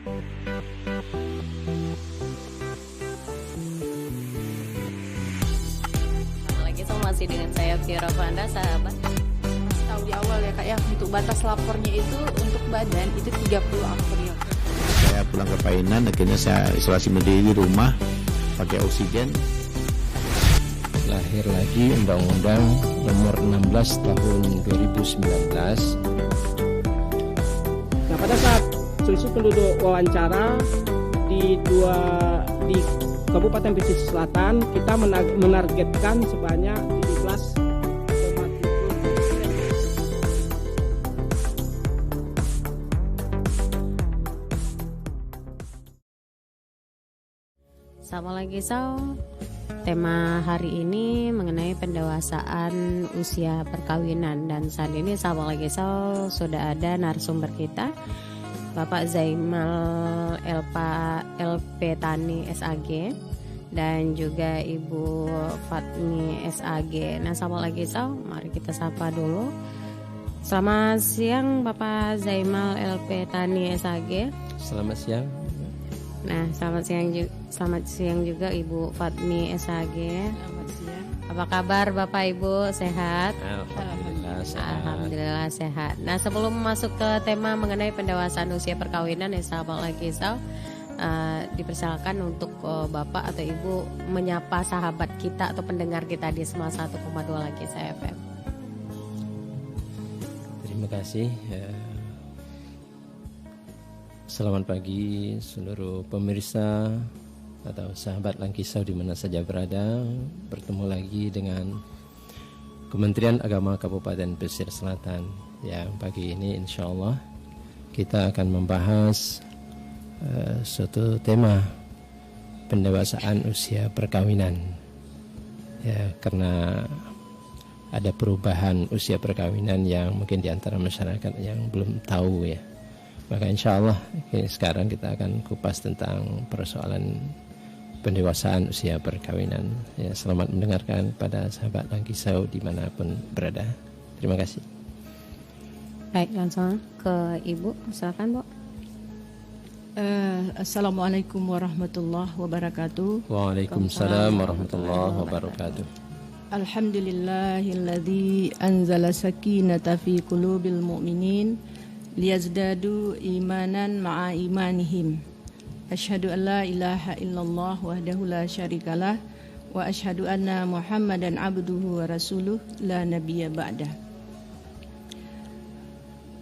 Lagi masih dengan saya Vira Fanda, sahabat. Tahu di awal ya Kak ya, untuk batas lapornya itu untuk badan itu 30 April. Saya pulang ke Painan, akhirnya saya isolasi mandiri di rumah pakai oksigen. Lahir lagi Undang-Undang Nomor 16 Tahun 2019. Nah, pada saat seluruh penduduk wawancara di Kabupaten Pesisir Selatan, kita menargetkan sebanyak 17,7. Sama lagi tema hari ini mengenai pendewasaan usia perkawinan, dan saat ini sama lagi sudah ada narasumber kita Bapak Zaimal Elpetani SAG dan juga Ibu Fatmi SAG. Nah, sama lagi mari kita sapa dulu. Selamat siang Bapak Zaimal Elpetani SAG. Selamat siang. Nah, selamat siang juga Ibu Fatmi SAG. Selamat siang. Apa kabar Bapak Ibu, sehat? Alhamdulillah sehat. Alhamdulillah sehat. Nah, sebelum masuk ke tema mengenai pendewasaan usia perkawinan, sahabat lagi dipersilakan untuk Bapak atau Ibu menyapa sahabat kita atau pendengar kita di Semua 1,2 lagi FM. Terima kasih. Selamat pagi seluruh pemirsa atau sahabat Langkisau di mana saja berada. Bertemu lagi dengan Kementerian Agama Kabupaten Pesisir Selatan. Ya, pagi ini insya Allah kita akan membahas suatu tema pendewasaan usia perkawinan. Ya, karena ada perubahan usia perkawinan yang mungkin di antara masyarakat yang belum tahu ya. Maka insya Allah sekarang kita akan kupas tentang persoalan pendewasaan usia perkawinan. Ya, selamat mendengarkan pada sahabat Langkisau dimanapun berada. Terima kasih. Baik, langsung ke Ibu, silakan Bu. Assalamualaikum warahmatullahi wabarakatuh. Waalaikumsalam warahmatullahi wabarakatuh. Alhamdulillahilladzi anzala sakinata fi qulubil mu'minin liyazdadu imanan ma'a imanihim. Asyhadu an la ilaha illallah wahdahu la syarikalah wa asyhadu anna Muhammadan abduhu wa rasuluh la nabiyya ba'dah.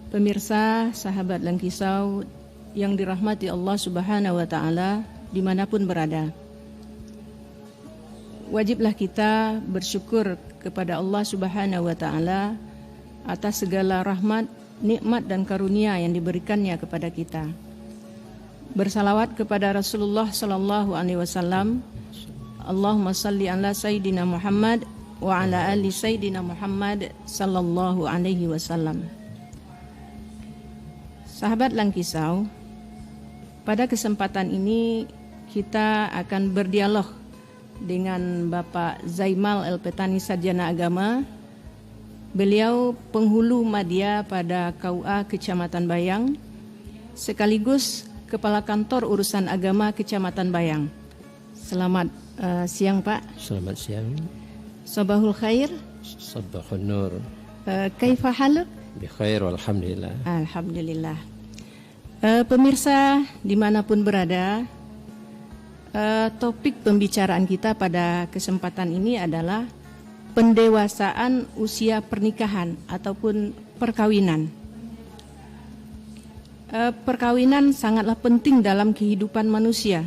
Pemirsa, sahabat Langkisau yang dirahmati Allah Subhanahu wa taala dimanapun berada. Wajiblah kita bersyukur kepada Allah Subhanahu wa taala atas segala rahmat, nikmat dan karunia yang diberikannya kepada kita. Bersalawat kepada Rasulullah sallallahu alaihi wasallam. Allahumma salli ala sayyidina Muhammad wa ala ali sayyidina Muhammad sallallahu alaihi wasallam. Sahabat Langkisau, pada kesempatan ini kita akan berdialog dengan Bapak Zaimal Elpetani Sarjana Agama. Beliau penghulu madya pada KUA Kecamatan Bayang, sekaligus Kepala Kantor Urusan Agama Kecamatan Bayang. Selamat siang Pak. Selamat siang. Sabahul khair. Sabahul nur. Kaifa haluk? Bi khair walhamdulillah. Alhamdulillah. Pemirsa dimanapun berada, topik pembicaraan kita pada kesempatan ini adalah pendewasaan usia pernikahan ataupun perkawinan. Perkawinan sangatlah penting dalam kehidupan manusia.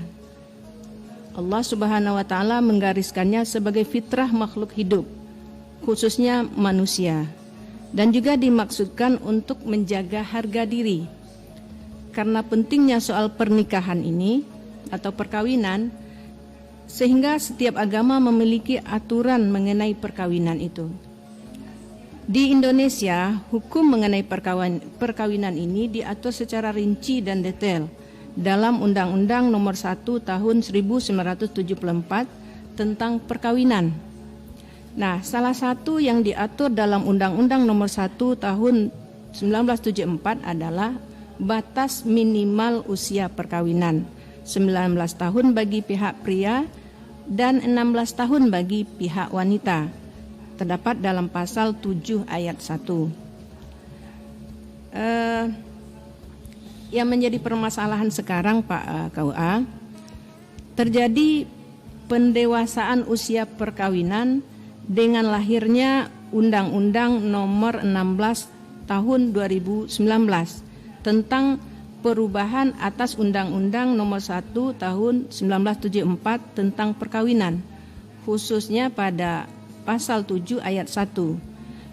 Allah Subhanahu wa taala menggariskannya sebagai fitrah makhluk hidup, khususnya manusia, dan juga dimaksudkan untuk menjaga harga diri. Karena pentingnya soal pernikahan ini atau perkawinan, sehingga setiap agama memiliki aturan mengenai perkawinan itu. Di Indonesia, hukum mengenai perkawinan ini diatur secara rinci dan detail dalam Undang-Undang Nomor 1 Tahun 1974 tentang perkawinan. Nah, salah satu yang diatur dalam Undang-Undang Nomor 1 Tahun 1974 adalah batas minimal usia perkawinan 19 tahun bagi pihak pria dan 16 tahun bagi pihak wanita. Terdapat dalam pasal 7 ayat 1. Yang menjadi permasalahan sekarang Pak KUA, terjadi pendewasaan usia perkawinan dengan lahirnya Undang-Undang Nomor 16 Tahun 2019 tentang perubahan atas Undang-Undang Nomor 1 Tahun 1974 tentang perkawinan, khususnya pada pasal 7 ayat 1,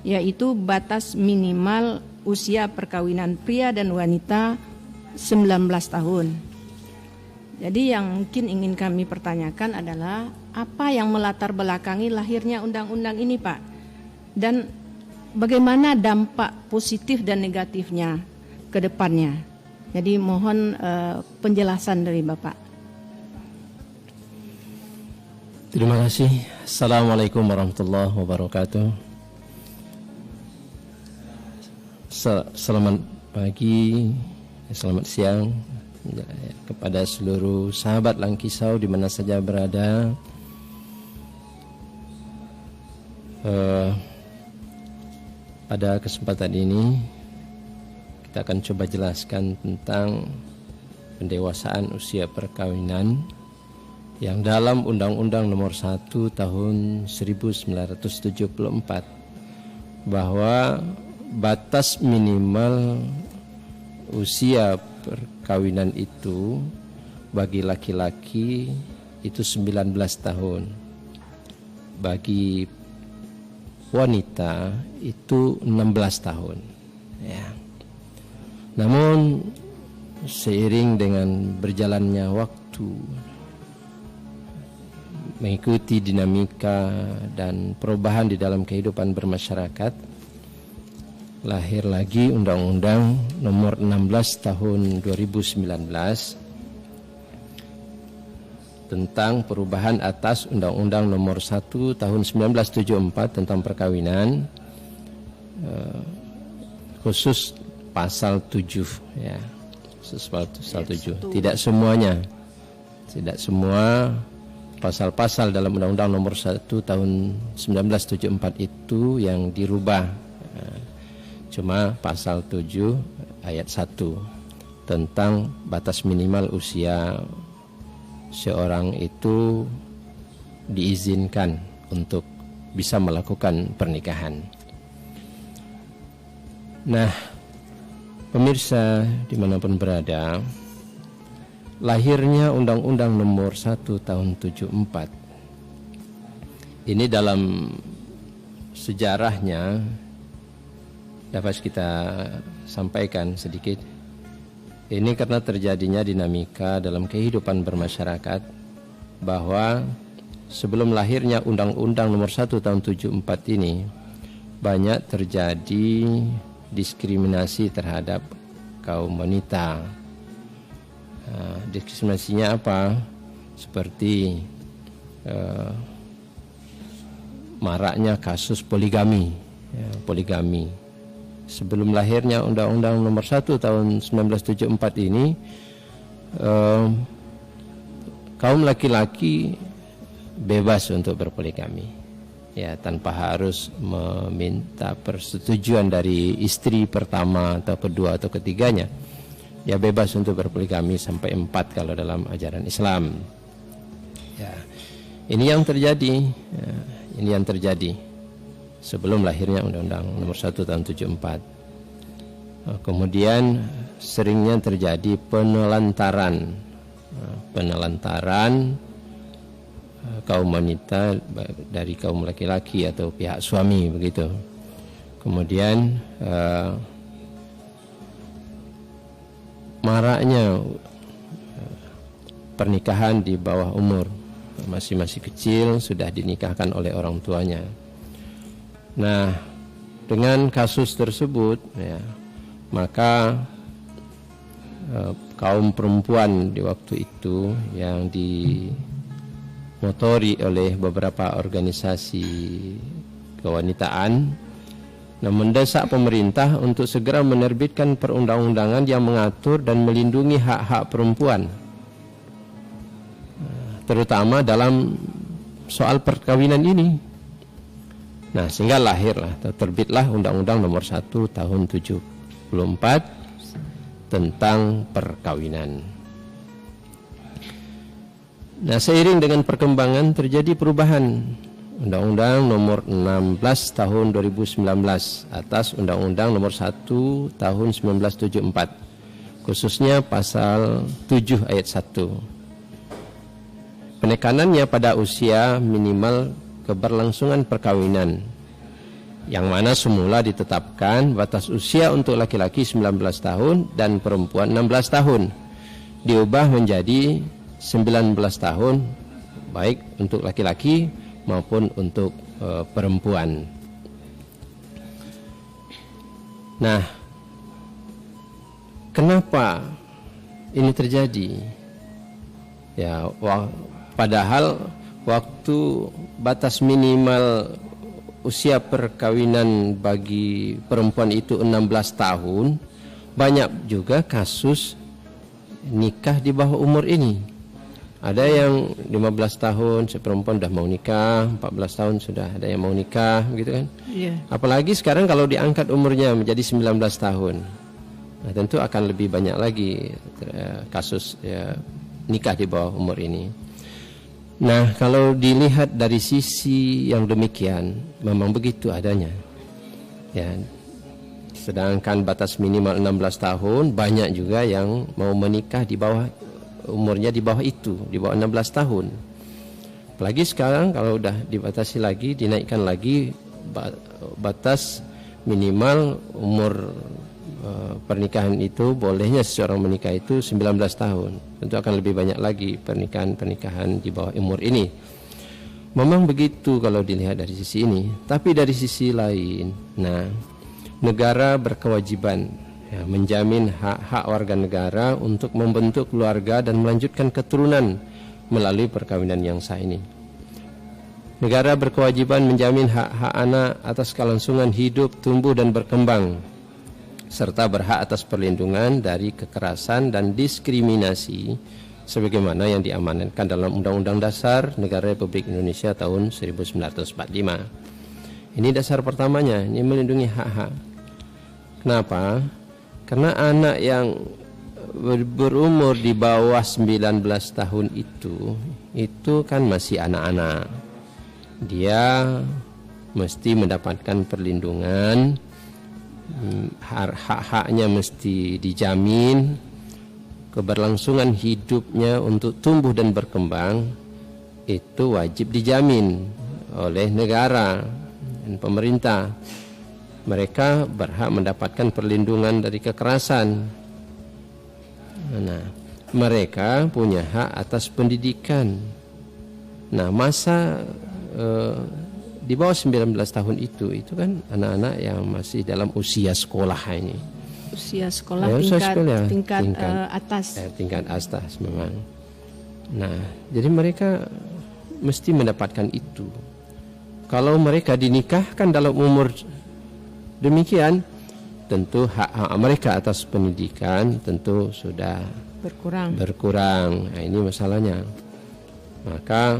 yaitu batas minimal usia perkawinan pria dan wanita 19 tahun. Jadi yang mungkin ingin kami pertanyakan adalah apa yang melatar belakangi lahirnya undang-undang ini, Pak? Dan bagaimana dampak positif dan negatifnya ke depannya? Jadi mohon penjelasan dari Bapak. Terima kasih. Assalamualaikum warahmatullahi wabarakatuh. Selamat pagi, selamat siang kepada seluruh sahabat Langkisau di mana saja berada. Pada kesempatan ini kita akan coba jelaskan tentang pendewasaan usia perkawinan yang dalam Undang-Undang Nomor 1 Tahun 1974 bahwa batas minimal usia perkawinan itu bagi laki-laki itu 19 tahun, bagi wanita itu 16 tahun ya. Namun seiring dengan berjalannya waktu, mengikuti dinamika dan perubahan di dalam kehidupan bermasyarakat, lahir lagi Undang-Undang Nomor 16 Tahun 2019 tentang perubahan atas Undang-Undang Nomor 1 Tahun 1974 tentang perkawinan, khusus pasal 7 ya. Pasal 7. Tidak semuanya. Tidak semua pasal-pasal dalam Undang-Undang Nomor 1 Tahun 1974 itu yang dirubah. Cuma pasal 7 ayat 1 tentang batas minimal usia seorang itu diizinkan untuk bisa melakukan pernikahan. Nah, pemirsa dimanapun berada, lahirnya Undang-Undang Nomor 1 Tahun 74 ini dalam sejarahnya dapat kita sampaikan sedikit. Ini karena terjadinya dinamika dalam kehidupan bermasyarakat, bahwa sebelum lahirnya Undang-Undang Nomor 1 Tahun 74 ini banyak terjadi diskriminasi terhadap kaum wanita. Diskriminasinya apa? Seperti maraknya kasus poligami. Poligami. Sebelum lahirnya Undang-Undang Nomor 1 Tahun 1974 ini, kaum laki-laki bebas untuk berpoligami, ya, tanpa harus meminta persetujuan dari istri pertama atau kedua atau ketiganya. Ya, bebas untuk berpoligami sampai 4 kalau dalam ajaran Islam. Ya, ini yang terjadi. Ya, ini yang terjadi sebelum lahirnya Undang-Undang Nomor 1 Tahun 74. Kemudian seringnya terjadi penelantaran kaum wanita dari kaum laki-laki atau pihak suami, begitu. Kemudian maraknya pernikahan di bawah umur, masih kecil sudah dinikahkan oleh orang tuanya. Nah, dengan kasus tersebut, ya, maka kaum perempuan di waktu itu yang dimotori oleh beberapa organisasi kewanitaan Nah, mendesak pemerintah untuk segera menerbitkan perundang-undangan yang mengatur dan melindungi hak-hak perempuan, terutama dalam soal perkawinan ini. Nah, sehingga lahirlah, terbitlah Undang-Undang Nomor 1 Tahun 74 tentang perkawinan. Nah, seiring dengan perkembangan terjadi perubahan Undang-Undang Nomor 16 Tahun 2019 atas Undang-Undang Nomor 1 Tahun 1974, khususnya pasal 7 ayat 1. Penekanannya pada usia minimal keberlangsungan perkawinan, yang mana semula ditetapkan batas usia untuk laki-laki 19 tahun dan perempuan 16 tahun, diubah menjadi 19 tahun baik untuk laki-laki maupun untuk perempuan. Nah, kenapa ini terjadi? Ya, padahal waktu batas minimal usia perkawinan bagi perempuan itu 16 tahun, banyak juga kasus nikah di bawah umur ini. Ada yang 15 tahun seperempuan sudah mau nikah, 14 tahun sudah ada yang mau nikah, gitu kan? Iya. Apalagi sekarang kalau diangkat umurnya menjadi 19 tahun, nah, tentu akan lebih banyak lagi kasus nikah di bawah umur ini. Nah, kalau dilihat dari sisi yang demikian, memang begitu adanya. Ya, sedangkan batas minimal 16 tahun, banyak juga yang mau menikah di bawah umurnya, di bawah itu, di bawah 16 tahun. Apalagi sekarang kalau udah dibatasi lagi, dinaikkan lagi batas minimal umur pernikahan itu, bolehnya seseorang menikah itu 19 tahun. Tentu akan lebih banyak lagi pernikahan di bawah umur ini. Memang begitu kalau dilihat dari sisi ini. Tapi dari sisi lain, nah, negara berkewajiban menjamin hak-hak warga negara untuk membentuk keluarga dan melanjutkan keturunan melalui perkawinan yang sah ini. Negara berkewajiban menjamin hak-hak anak atas kelangsungan hidup, tumbuh dan berkembang, serta berhak atas perlindungan dari kekerasan dan diskriminasi sebagaimana yang diamanatkan dalam Undang-Undang Dasar Negara Republik Indonesia tahun 1945. Ini dasar pertamanya, ini melindungi hak-hak. Kenapa? Karena anak yang berumur di bawah 19 tahun itu kan masih anak-anak. Dia mesti mendapatkan perlindungan, hak-haknya mesti dijamin, keberlangsungan hidupnya untuk tumbuh dan berkembang itu wajib dijamin oleh negara dan pemerintah. Mereka berhak mendapatkan perlindungan dari kekerasan. Nah, mereka punya hak atas pendidikan. Nah, masa di bawah 19 tahun itu kan anak-anak yang masih dalam usia sekolah ini. Usia sekolah tingkat atas. Tingkat atas memang. Nah, jadi mereka mesti mendapatkan itu. Kalau mereka dinikahkan dalam umur demikian, tentu hak-hak mereka atas pendidikan tentu sudah berkurang. Nah, ini masalahnya. Maka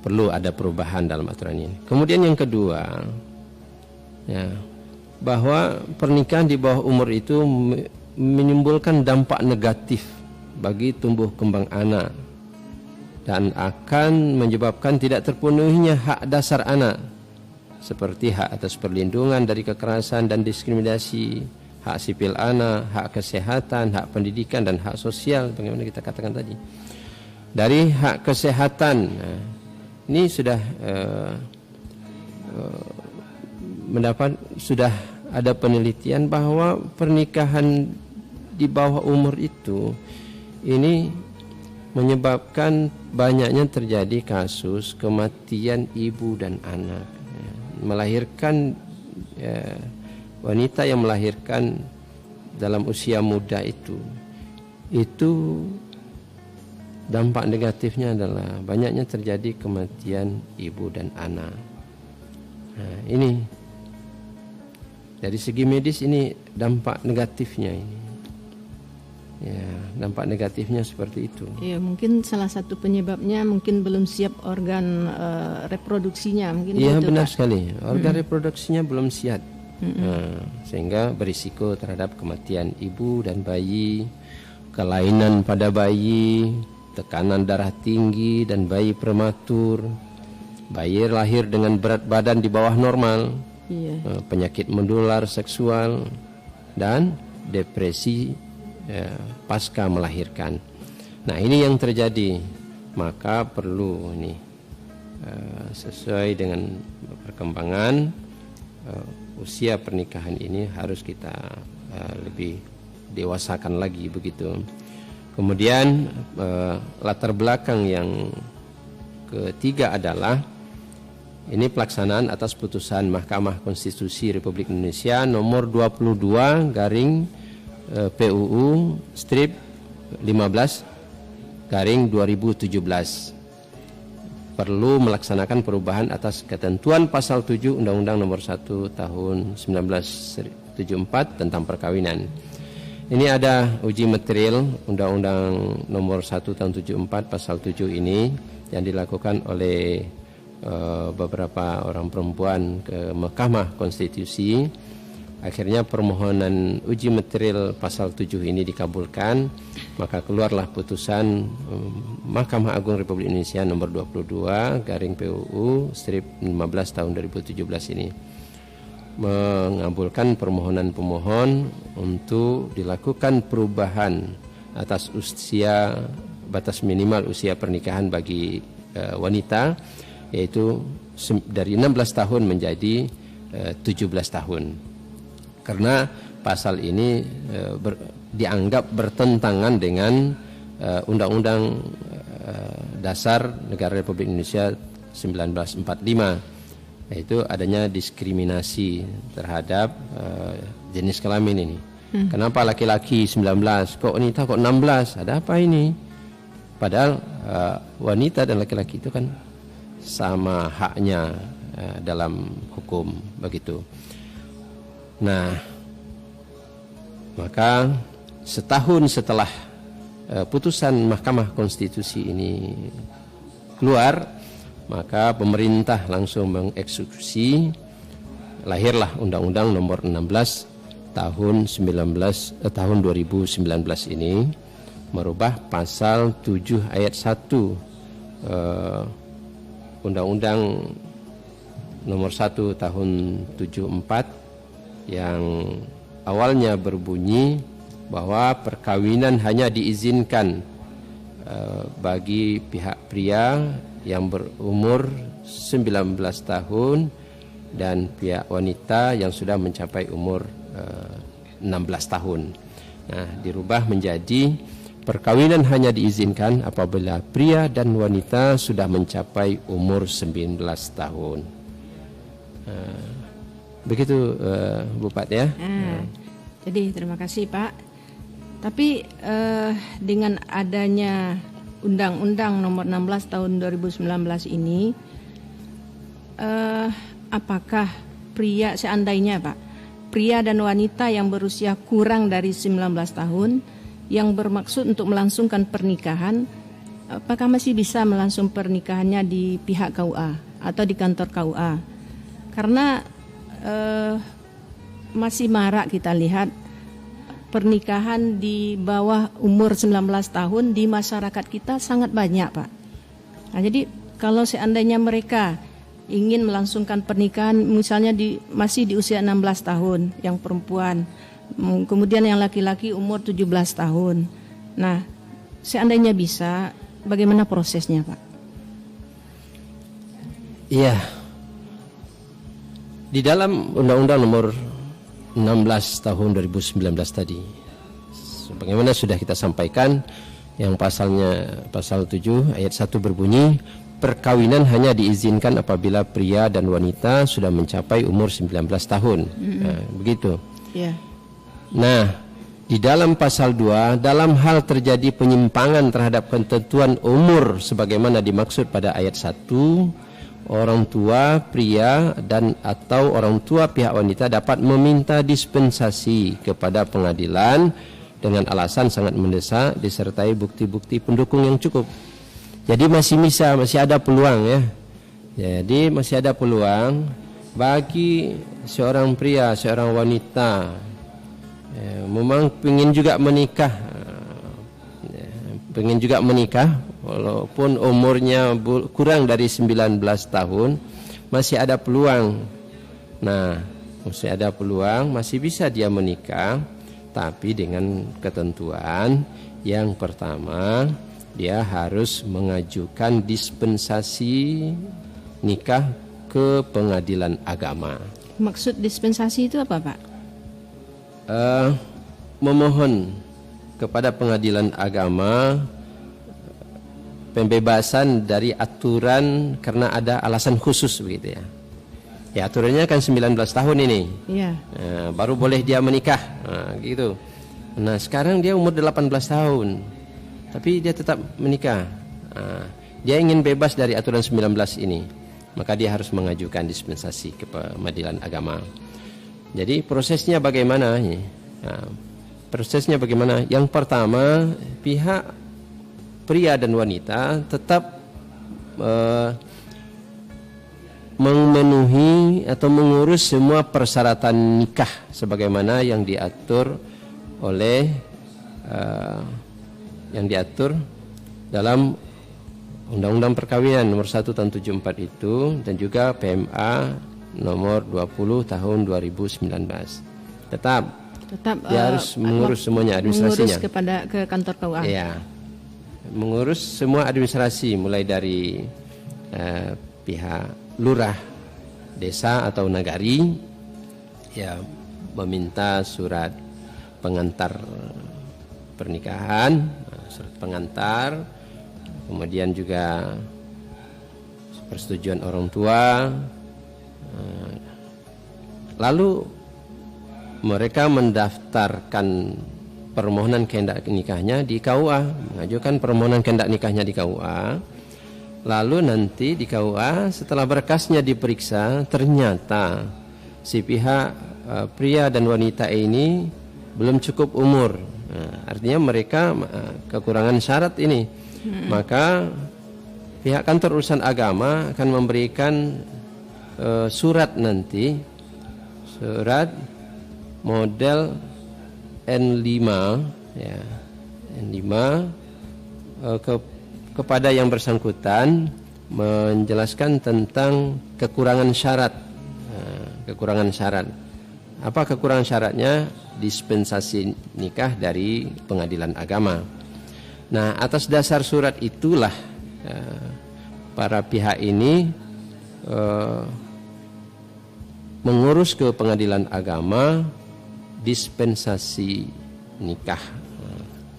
perlu ada perubahan dalam aturan ini. Kemudian yang kedua, ya, bahwa pernikahan di bawah umur itu menimbulkan dampak negatif bagi tumbuh kembang anak dan akan menyebabkan tidak terpenuhinya hak dasar anak, seperti hak atas perlindungan dari kekerasan dan diskriminasi, hak sipil anak, hak kesehatan, hak pendidikan, dan hak sosial, bagaimana kita katakan tadi. Dari hak kesehatan, ini sudah sudah ada penelitian bahwa pernikahan di bawah umur itu ini menyebabkan banyaknya terjadi kasus kematian ibu dan anak. Melahirkan wanita yang melahirkan dalam usia muda itu dampak negatifnya adalah banyaknya terjadi kematian ibu dan anak. Nah, ini dari segi medis ini dampak negatifnya ini. Ya, dampak negatifnya seperti itu. Ya, mungkin salah satu penyebabnya mungkin belum siap organ reproduksinya, mungkin. Iya, gitu, benar Pak. sekali. Organ reproduksinya belum siap. Nah, sehingga berisiko terhadap kematian ibu dan bayi, kelainan pada bayi, tekanan darah tinggi dan bayi prematur, bayi lahir dengan berat badan di bawah normal, penyakit menular seksual, dan depresi pasca melahirkan. Nah, ini yang terjadi. Maka perlu ini sesuai dengan perkembangan usia pernikahan ini harus kita lebih dewasakan lagi begitu. Kemudian latar belakang yang ketiga adalah ini pelaksanaan atas putusan Mahkamah Konstitusi Republik Indonesia nomor 22 garing PUU strip 15 garing 2017. Perlu melaksanakan perubahan atas ketentuan pasal 7 Undang-Undang nomor 1 tahun 1974 tentang perkawinan. Ini ada uji material Undang-Undang nomor 1 tahun 74 pasal 7 ini yang dilakukan oleh beberapa orang perempuan ke Mahkamah Konstitusi. Akhirnya permohonan uji material pasal 7 ini dikabulkan, maka keluarlah putusan Mahkamah Agung Republik Indonesia nomor 22 garing PUU strip 15 tahun 2017 ini mengabulkan permohonan pemohon untuk dilakukan perubahan atas usia batas minimal usia pernikahan bagi wanita, yaitu dari 16 tahun menjadi 17 tahun. Karena pasal ini dianggap bertentangan dengan Undang-Undang Dasar Negara Republik Indonesia 1945, yaitu adanya diskriminasi terhadap jenis kelamin ini. Kenapa laki-laki 19, kok wanita kok 16? Ada apa ini? Padahal wanita dan laki-laki itu kan sama haknya dalam hukum begitu. Nah, maka setahun setelah putusan Mahkamah Konstitusi ini keluar, maka pemerintah langsung mengeksekusi, lahirlah Undang-Undang nomor 16 tahun 2019 ini, merubah pasal 7 ayat 1 Undang-Undang nomor 1 tahun 74 yang awalnya berbunyi bahwa perkawinan hanya diizinkan bagi pihak pria yang berumur 19 tahun dan pihak wanita yang sudah mencapai umur 16 tahun. Nah, dirubah menjadi perkawinan hanya diizinkan apabila pria dan wanita sudah mencapai umur 19 tahun. Begitu Bu Pat ya. Jadi terima kasih Pak. Tapi dengan adanya Undang-Undang nomor 16 tahun 2019 ini, apakah pria seandainya Pak, pria dan wanita yang berusia kurang dari 19 tahun yang bermaksud untuk melangsungkan pernikahan, apakah masih bisa melangsung pernikahannya di pihak KUA atau di kantor KUA? Karena masih marak kita lihat pernikahan di bawah umur 19 tahun di masyarakat kita sangat banyak Pak. Nah, jadi kalau seandainya mereka ingin melangsungkan pernikahan misalnya masih di usia 16 tahun yang perempuan, kemudian yang laki-laki umur 17 tahun. Nah, seandainya bisa, bagaimana prosesnya Pak? Iya. Di dalam Undang-Undang nomor 16 tahun 2019 tadi, sebagaimana sudah kita sampaikan, yang pasalnya pasal 7 ayat 1 berbunyi, perkawinan hanya diizinkan apabila pria dan wanita sudah mencapai umur 19 tahun. Nah, begitu. Yeah. Nah, di dalam pasal 2, dalam hal terjadi penyimpangan terhadap ketentuan umur sebagaimana dimaksud pada ayat 1, orang tua pria dan atau orang tua pihak wanita dapat meminta dispensasi kepada pengadilan dengan alasan sangat mendesak disertai bukti-bukti pendukung yang cukup. Jadi masih ada peluang ya. Jadi masih ada peluang bagi seorang pria, seorang wanita memang ingin juga menikah, walaupun umurnya kurang dari 19 tahun, masih ada peluang. Nah, masih ada peluang, masih bisa dia menikah, tapi dengan ketentuan yang pertama, dia harus mengajukan dispensasi nikah ke pengadilan agama. Maksud dispensasi itu apa, Pak? Memohon kepada pengadilan agama pembebasan dari aturan karena ada alasan khusus begitu ya. Ya aturannya kan 19 tahun ini. Iya. Baru boleh dia menikah. Gitu. Nah, sekarang dia umur 18 tahun. Tapi dia tetap menikah. Dia ingin bebas dari aturan 19 ini. Maka dia harus mengajukan dispensasi ke pengadilan agama. Jadi prosesnya bagaimana? Prosesnya bagaimana? Yang pertama, pihak pria dan wanita tetap memenuhi atau mengurus semua persyaratan nikah sebagaimana yang diatur oleh dalam Undang-Undang Perkawinan nomor 1 tahun 74 itu dan juga PMA nomor 20 tahun 2019. Tetap dia harus mengurus semuanya administrasinya. Mengurus ke kantor KUA. Iya. Mengurus semua administrasi mulai dari pihak lurah desa atau nagari, ya meminta surat pengantar pernikahan, surat pengantar, kemudian juga persetujuan orang tua, lalu mereka mendaftarkan permohonan kehendak nikahnya di KUA, mengajukan permohonan kehendak nikahnya di KUA. Lalu nanti di KUA setelah berkasnya diperiksa ternyata si pihak pria dan wanita ini belum cukup umur. Artinya mereka kekurangan syarat ini. Maka pihak kantor urusan agama akan memberikan surat nanti, surat model N5 ya, N5 kepada yang bersangkutan menjelaskan tentang kekurangan syarat. Kekurangan syarat. Apa kekurangan syaratnya? Dispensasi nikah dari pengadilan agama. Nah, atas dasar surat itulah para pihak ini mengurus ke pengadilan agama dispensasi nikah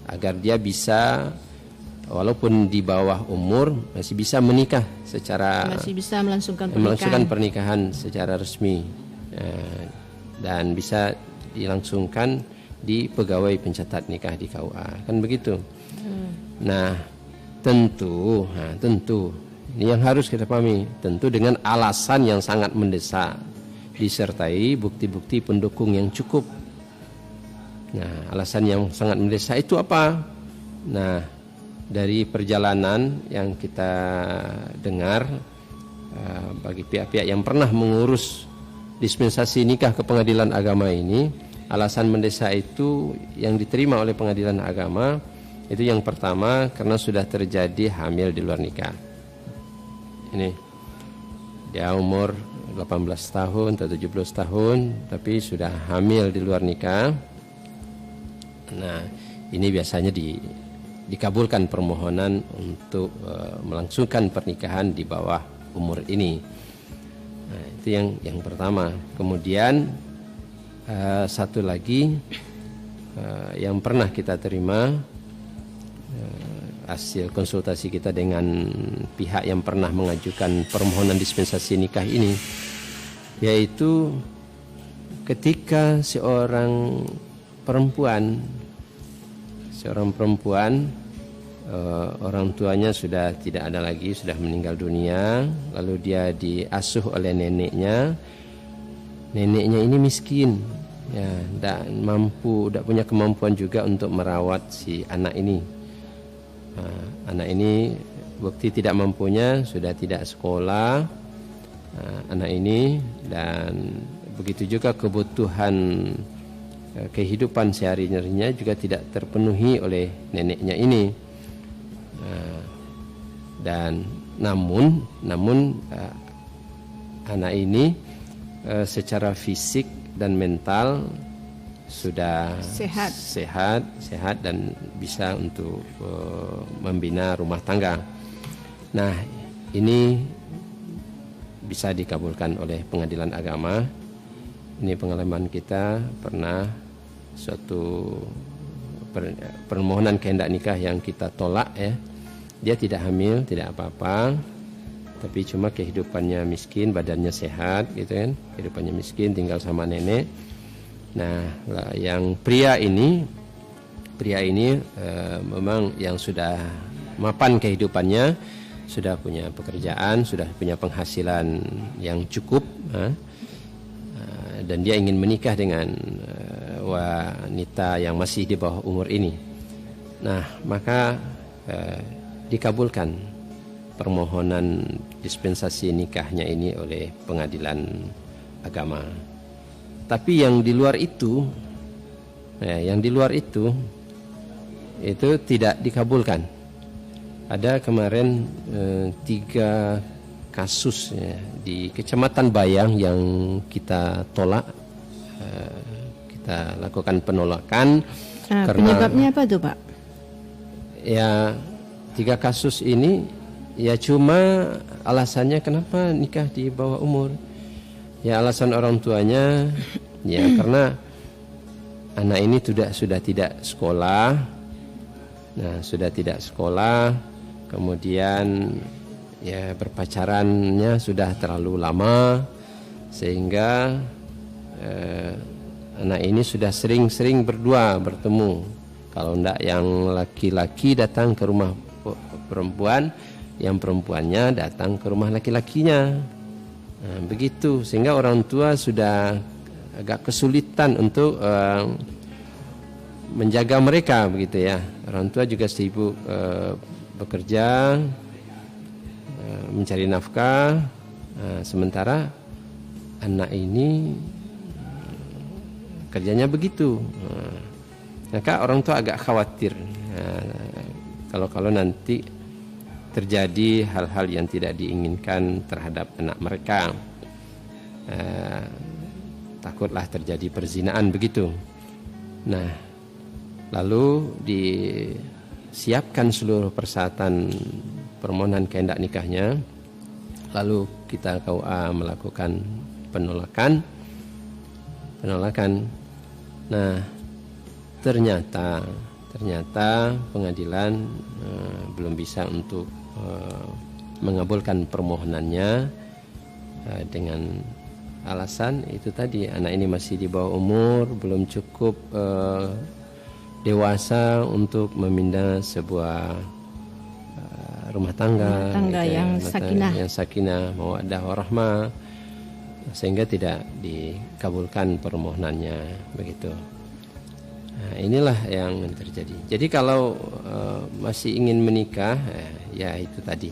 agar dia bisa walaupun di bawah umur masih bisa menikah masih bisa melangsungkan pernikahan secara resmi dan bisa dilangsungkan di pegawai pencatat nikah di KUA, kan begitu. Nah, tentu ini yang harus kita pahami, tentu dengan alasan yang sangat mendesak disertai bukti-bukti pendukung yang cukup. Nah, alasan yang sangat mendesak itu apa? Nah, dari perjalanan yang kita dengar bagi pihak-pihak yang pernah mengurus dispensasi nikah ke pengadilan agama ini, alasan mendesak itu yang diterima oleh pengadilan agama itu yang pertama karena sudah terjadi hamil di luar nikah. Ini dia umur 18 tahun atau 17 tahun tapi sudah hamil di luar nikah. Nah, ini biasanya dikabulkan permohonan untuk melangsungkan pernikahan di bawah umur ini. Nah, itu yang pertama. Kemudian satu lagi yang pernah kita terima hasil konsultasi kita dengan pihak yang pernah mengajukan permohonan dispensasi nikah ini, yaitu ketika seorang perempuan orang tuanya sudah tidak ada lagi, sudah meninggal dunia, lalu dia diasuh oleh neneknya. Neneknya ini miskin, ya, tidak punya kemampuan juga untuk merawat si anak ini. Anak ini bukti tidak mampunya, sudah tidak sekolah, anak ini, dan begitu juga kebutuhan kehidupan sehari-harinya juga tidak terpenuhi oleh neneknya ini. Dan namun anak ini secara fisik dan mental sudah sehat dan bisa untuk membina rumah tangga. Nah, ini bisa dikabulkan oleh pengadilan agama. Ini pengalaman kita, pernah suatu permohonan kehendak nikah yang kita tolak, ya. Dia tidak hamil, tidak apa-apa, tapi cuma kehidupannya miskin, badannya sehat gitu kan. Kehidupannya miskin, tinggal sama nenek. Nah, yang pria ini memang yang sudah mapan kehidupannya, sudah punya pekerjaan, sudah punya penghasilan yang cukup, dan dia ingin menikah dengan wanita yang masih di bawah umur ini. Nah, maka dikabulkan permohonan dispensasi nikahnya ini oleh pengadilan agama. Tapi yang di luar itu, itu tidak dikabulkan. Ada kemarin 3 kasus, ya, di Kecamatan Bayang yang kita tolak, kita lakukan penolakan. Karena penyebabnya apa tuh, Pak? Ya, 3 kasus ini ya cuma alasannya kenapa nikah di bawah umur. Ya, alasan orang tuanya ya karena anak ini sudah tidak sekolah. Nah, sudah tidak sekolah, kemudian ya berpacarannya sudah terlalu lama, sehingga anak ini sudah sering-sering berdua bertemu. Kalau enggak yang laki-laki datang ke rumah perempuan, yang perempuannya datang ke rumah laki-lakinya. Nah, begitu, sehingga orang tua sudah agak kesulitan untuk menjaga mereka, begitu ya. Orang tua juga sibuk bekerja, mencari nafkah, sementara anak ini kerjanya begitu. Maka orang tua agak khawatir kalau nanti terjadi hal-hal yang tidak diinginkan terhadap anak mereka. Takutlah terjadi perzinaan begitu. Nah, lalu disiapkan seluruh persyaratan permohonan kehendak nikahnya. Lalu kita KUA melakukan penolakan. Nah, ternyata pengadilan belum bisa untuk mengabulkan permohonannya dengan alasan itu tadi, anak ini masih di bawah umur, belum cukup dewasa untuk memindah sebuah rumah tangga yang sakinah, mawaddah warahmah, sehingga tidak dikabulkan permohonannya begitu. Nah, inilah yang terjadi. Jadi kalau masih ingin menikah, ya itu tadi,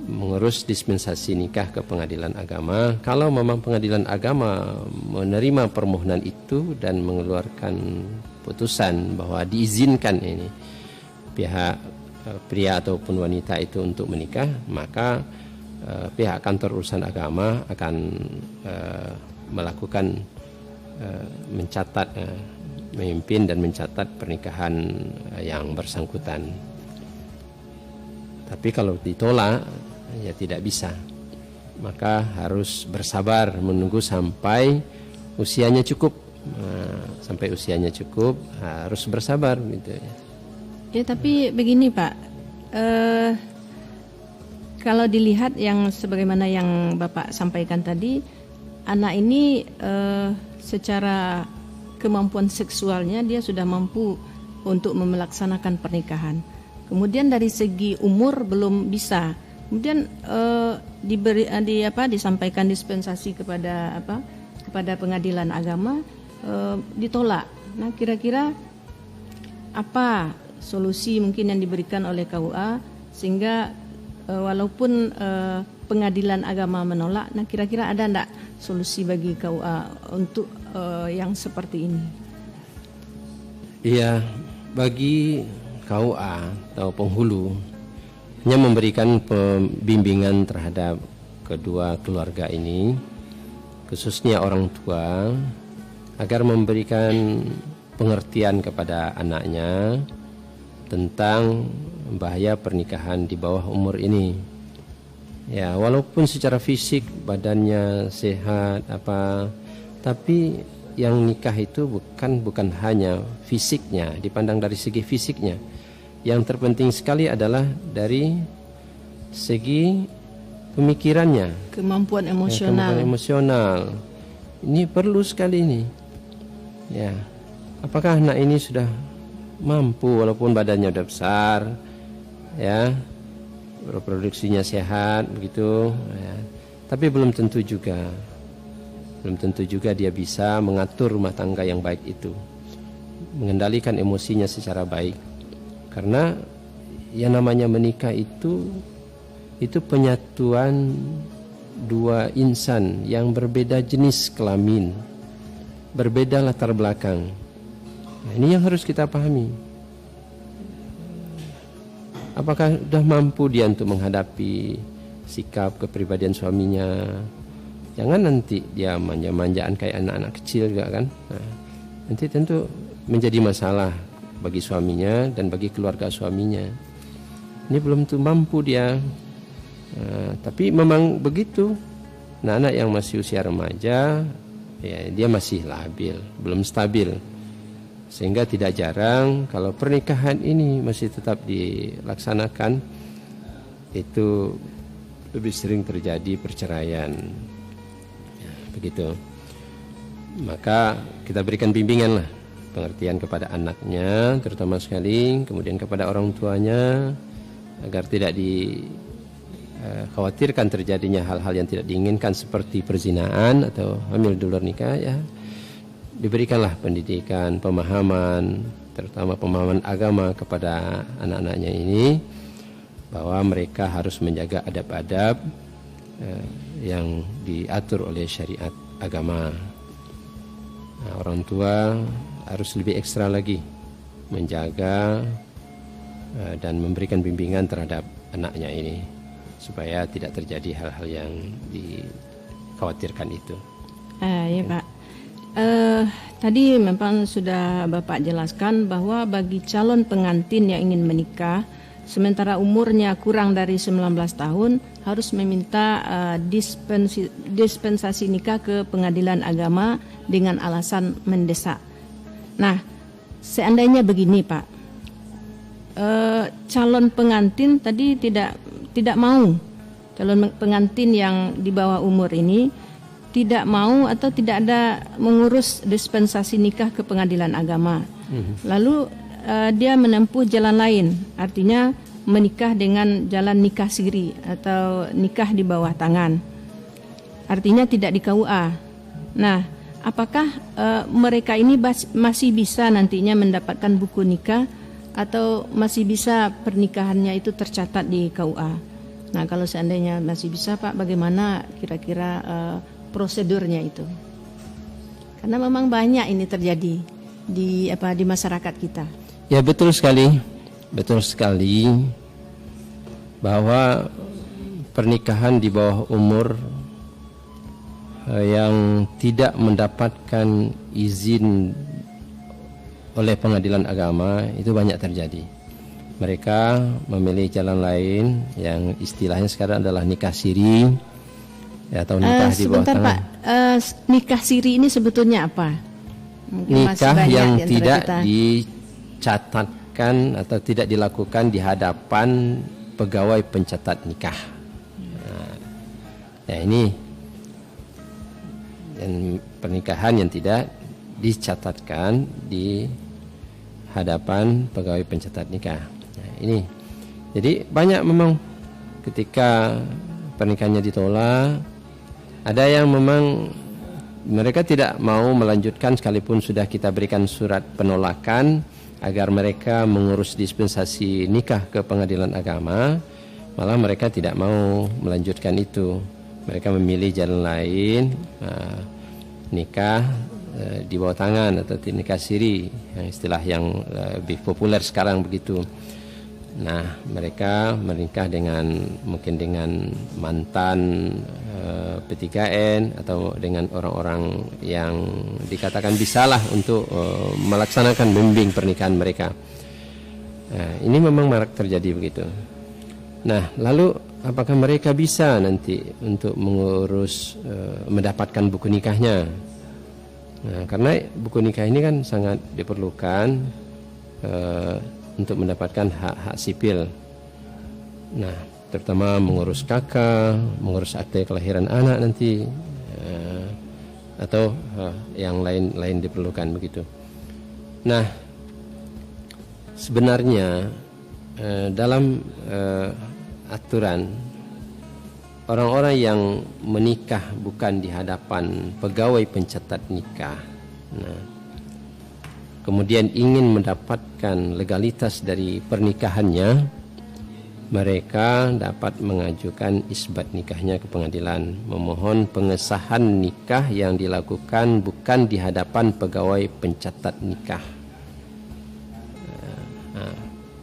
mengurus dispensasi nikah ke pengadilan agama. Kalau memang pengadilan agama menerima permohonan itu dan mengeluarkan putusan bahwa diizinkan ini pihak pria ataupun wanita itu untuk menikah, maka pihak kantor urusan agama akan melakukan mencatat, memimpin dan mencatat pernikahan yang bersangkutan. Tapi kalau ditolak, ya tidak bisa. Maka harus bersabar menunggu sampai usianya cukup. Sampai usianya cukup harus bersabar gitu ya. Ya, tapi begini Pak, kalau dilihat yang sebagaimana yang Bapak sampaikan tadi, anak ini secara kemampuan seksualnya dia sudah mampu untuk melaksanakan pernikahan. Kemudian dari segi umur belum bisa. Kemudian disampaikan dispensasi kepada pengadilan agama, ditolak. Nah, kira-kira apa solusi mungkin yang diberikan oleh KUA sehingga walaupun pengadilan agama menolak, nah kira-kira ada enggak solusi bagi KUA untuk yang seperti ini? Iya, bagi KUA atau penghulu hanya memberikan pembimbingan terhadap kedua keluarga ini, khususnya orang tua, agar memberikan pengertian kepada anaknya tentang bahaya pernikahan di bawah umur ini. Ya, walaupun secara fisik badannya sehat tapi yang nikah itu bukan hanya fisiknya, dipandang dari segi fisiknya. Yang terpenting sekali adalah dari segi pemikirannya, kemampuan emosional. Kemampuan emosional. Ini perlu sekali ini. Ya, apakah anak ini sudah mampu walaupun badannya udah besar, ya, reproduksinya sehat begitu, ya. Tapi belum tentu juga dia bisa mengatur rumah tangga yang baik itu, mengendalikan emosinya secara baik. Karena yang namanya menikah itu penyatuan dua insan yang berbeda jenis kelamin, berbeda latar belakang. Nah, ini yang harus kita pahami. Apakah sudah mampu dia untuk menghadapi sikap kepribadian suaminya? Jangan nanti dia manja-manjaan kayak anak-anak kecil juga kan. Nah, nanti tentu menjadi masalah bagi suaminya dan bagi keluarga suaminya. Ini belum tentu mampu dia. Tapi memang begitu. Nah, anak yang masih usia remaja, ya, dia masih labil, belum stabil. Sehingga tidak jarang kalau pernikahan ini masih tetap dilaksanakan, itu lebih sering terjadi perceraian. Ya, begitu. Maka kita berikan bimbingan lah, pengertian kepada anaknya terutama sekali, kemudian kepada orang tuanya, agar tidak dikhawatirkan terjadinya hal-hal yang tidak diinginkan seperti perzinaan atau hamil di luar nikah. Ya, diberikanlah pendidikan, pemahaman, terutama pemahaman agama kepada anak-anaknya ini, bahwa mereka harus menjaga adab-adab yang diatur oleh syariat agama. Nah, orang tua harus lebih ekstra lagi menjaga dan memberikan bimbingan terhadap anaknya ini, supaya tidak terjadi hal-hal yang dikhawatirkan itu. Ya Pak, tadi memang sudah Bapak jelaskan bahwa bagi calon pengantin yang ingin menikah sementara umurnya kurang dari 19 tahun harus meminta dispensasi nikah ke pengadilan agama dengan alasan mendesak. Nah, seandainya begini Pak, calon pengantin tadi tidak mau, calon pengantin yang di bawah umur ini tidak mau atau tidak ada mengurus dispensasi nikah ke pengadilan agama. Lalu dia menempuh jalan lain, artinya menikah dengan jalan nikah siri atau nikah di bawah tangan, artinya tidak di KUA. Nah, apakah mereka ini masih bisa nantinya mendapatkan buku nikah atau masih bisa pernikahannya itu tercatat di KUA? Nah, kalau seandainya masih bisa Pak, bagaimana kira-kira prosedurnya itu? Karena memang banyak ini terjadi di masyarakat kita. Ya, betul sekali bahwa pernikahan di bawah umur yang tidak mendapatkan izin oleh pengadilan agama itu banyak terjadi. Mereka memilih jalan lain yang istilahnya sekarang adalah nikah siri, ya, atau nikah di bawah tangan. Pak, nikah siri ini sebetulnya apa? Mungkin nikah yang tidak dicatatkan atau tidak dilakukan di hadapan pegawai pencatat nikah. Nah, ini dan pernikahan yang tidak dicatatkan di hadapan pegawai pencatat nikah. Nah, ini Jadi banyak memang ketika pernikahannya ditolak, ada yang memang mereka tidak mau melanjutkan sekalipun sudah kita berikan surat penolakan agar mereka mengurus dispensasi nikah ke pengadilan agama, malah mereka tidak mau melanjutkan itu. Mereka memilih jalan lain, nikah di bawah tangan atau nikah siri, yang istilah yang lebih populer sekarang begitu. Nah, mereka menikah mungkin dengan mantan P3N atau dengan orang-orang yang dikatakan bisalah untuk melaksanakan membimbing pernikahan mereka. Ini memang marak terjadi begitu. Nah, lalu apakah mereka bisa nanti untuk mengurus mendapatkan buku nikahnya? Nah, karena buku nikah ini kan sangat diperlukan untuk mendapatkan hak-hak sipil. Nah, terutama mengurus kakak, mengurus akte kelahiran anak nanti, atau yang lain diperlukan begitu. Nah, sebenarnya dalam aturan orang-orang yang menikah bukan di hadapan pegawai pencatat nikah, nah, kemudian ingin mendapatkan legalitas dari pernikahannya, mereka dapat mengajukan isbat nikahnya ke pengadilan, memohon pengesahan nikah yang dilakukan bukan di hadapan pegawai pencatat nikah.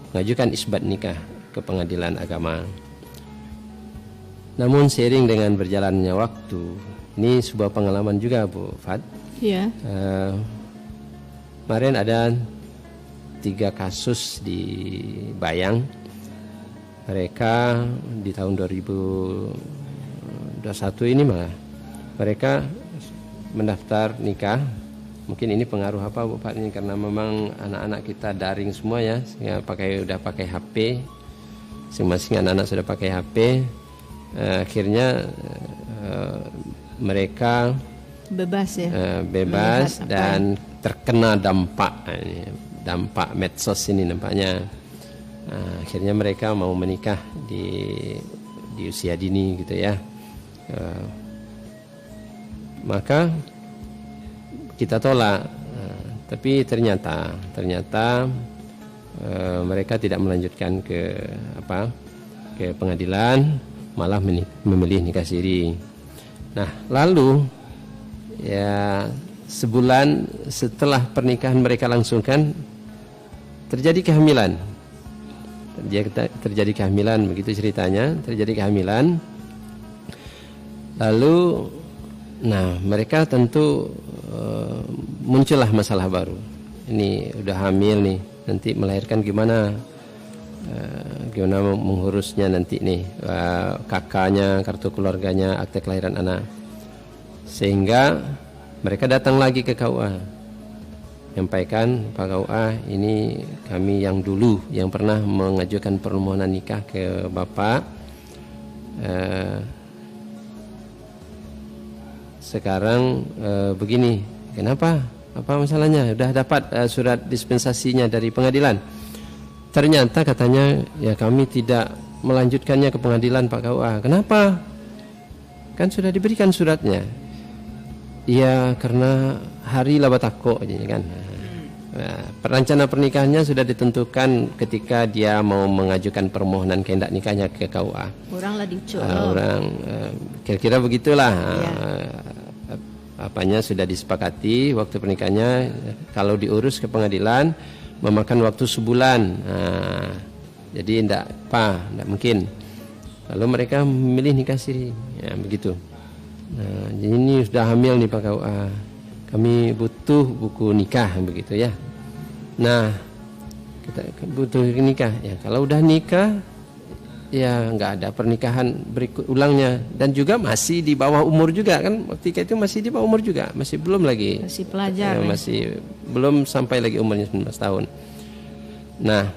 Mengajukan isbat nikah ke pengadilan agama. Namun seiring dengan berjalannya waktu, ini sebuah pengalaman juga Bu Fat. Iya. Kemarin ada 3 kasus di Bayang. Mereka di tahun 2021 ini malah mereka mendaftar nikah. Mungkin ini pengaruh apa Bu Pak ini, karena memang anak-anak kita daring semua ya, udah pakai HP. Masing-masing anak-anak sudah pakai HP. Akhirnya mereka Bebas ya. Bebas dan terkena dampak medsos ini nampaknya. Akhirnya mereka mau menikah di usia dini gitu ya. Maka kita tolak, tapi ternyata mereka tidak melanjutkan ke pengadilan, malah memilih nikah siri. Nah, lalu ya sebulan setelah pernikahan mereka langsungkan terjadi kehamilan. Terjadi kehamilan, begitu ceritanya, terjadi kehamilan. Lalu nah, mereka tentu muncullah masalah baru. Ini udah hamil nih, nanti melahirkan gimana? Gimana mengurusnya nanti nih, kakaknya, kartu keluarganya, akte kelahiran anak. Sehingga mereka datang lagi ke KUA, menyampaikan, Pak KUA, ini kami yang dulu yang pernah mengajukan permohonan nikah ke Bapak, sekarang begini, kenapa? Apa masalahnya? Sudah dapat surat dispensasinya dari pengadilan. Ternyata katanya, ya kami tidak melanjutkannya ke pengadilan Pak KUA. Kenapa? Kan sudah diberikan suratnya. Iya, karena hari labatako aja kan. Nah, perencana pernikahannya sudah ditentukan ketika dia mau mengajukan permohonan kehendak nikahnya ke KUA. Oranglah dicolok. Kira-kira begitulah. Apanya sudah disepakati waktu pernikahannya, kalau diurus ke pengadilan memakan waktu sebulan. Jadi tidak mungkin. Lalu mereka memilih nikah siri, ya begitu. Nah, ini sudah hamil nih Pak KUA, kami butuh buku nikah begitu ya. Nah, kita butuh nikah ya. Kalau udah nikah ya nggak ada pernikahan berikut ulangnya, dan juga masih di bawah umur juga kan, ketika itu masih di bawah umur juga, masih belum lagi, masih pelajar, masih belum sampai lagi umurnya 19 tahun. Nah,